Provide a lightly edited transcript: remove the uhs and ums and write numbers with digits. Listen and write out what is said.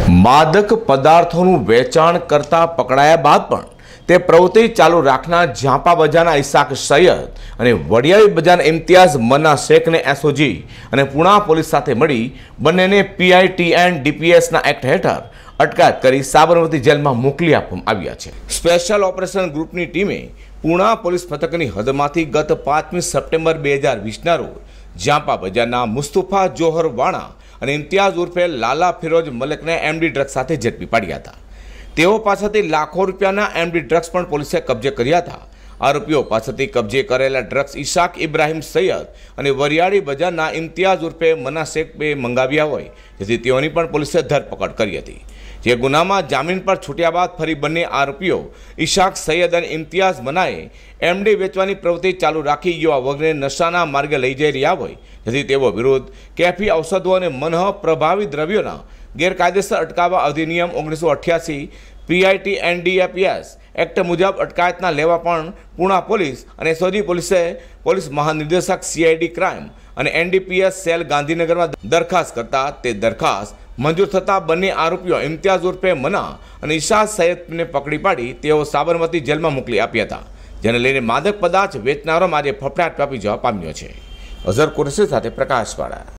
માદક પદાર્થોનું વેચાણ કરતા પકડાયા બાદ પણ તે પ્રવૃત્તિ ચાલુ રાખનાર ઝાંપા બજારના ઇસાક સૈયદ અને વડિયાળી બજારના ઇમ્તિયાઝ મના શેખને એસઓજી અને પુણા પોલીસ સાથે મળી બંનેને PITN DPSના એક્ટ હેઠળ અટકાયત કરી સાબરમતી જેલમાં મોકલી આપવામાં આવ્યા છે। સ્પેશિયલ ઓપરેશન ગ્રુપની ટીમે પુણા પોલીસ મથકની હદમાંથી ગત 5મી સપ્ટેમ્બર 2020ના રોજ ઝાંપા બજારના મુસ્તફા જોહર વાણા અને ઇમ્તિયાઝ ઉર્ફે લાલા ફિરોજ મલિકને MD ડ્રગ્સ સાથે ઝડપી પાડ્યા હતા। તેઓ પાસેથી લાખો રૂપિયાના MD ડ્રગ્સ પણ પોલીસે કબજે કર્યા હતા। આરોપીઓ પાસેથી કબજે કરેલા ડ્રગ્સ ઇશાક ઇબ્રાહિમ સૈયદ અને વરિયાળી બજારના ઇમ્તિયાઝ ઉર્ફે મના શેખે મંગાવ્યા હોય, જેથી તેઓની પણ પોલીસે ધરપકડ કરી હતી। જે ગુનામાં જામીન પર છૂટ્યા બાદ ફરી બંને આરોપીઓ ઇશાક સૈયદ અને ઇમ્તિયાઝ મનાએ MD વેચવાની પ્રવૃત્તિ ચાલુ રાખી યુવા વર્ગને નશાના માર્ગે લઈ જઈ રહ્યા હોય, જેથી તેઓ વિરુદ્ધ કેફી ઔષધો અને મનઃ પ્રભાવી દ્રવ્યોના ગેરકાયદેસર અટકાવવા અધિનિયમ 1988 PITN DPS એક્ટ મુજબ અટકાયતના લેવા પણ પુણા પોલીસ અને એસઓજી પોલીસ મહાનિર્દેશક CID ક્રાઇમ અને NDPS સેલ ગાંધીનગરમાં દરખાસ્ત કરતા તે દરખાસ્ત મંજૂર થતાં બંને આરોપીઓ ઇમ્તિયાઝ ઉર્ફે મના અને ઇશાક સૈયદને પકડી પાડી તેઓ સાબરમતી જેલમાં મોકલી આપ્યા હતા, જેને લઈને માદક પદાર્થ વેચનારોમાં આજે ફફડાટ વ્યાપી જવા પામ્યો છે। અઝર કુરેશી સાથે પ્રકાશવાળા।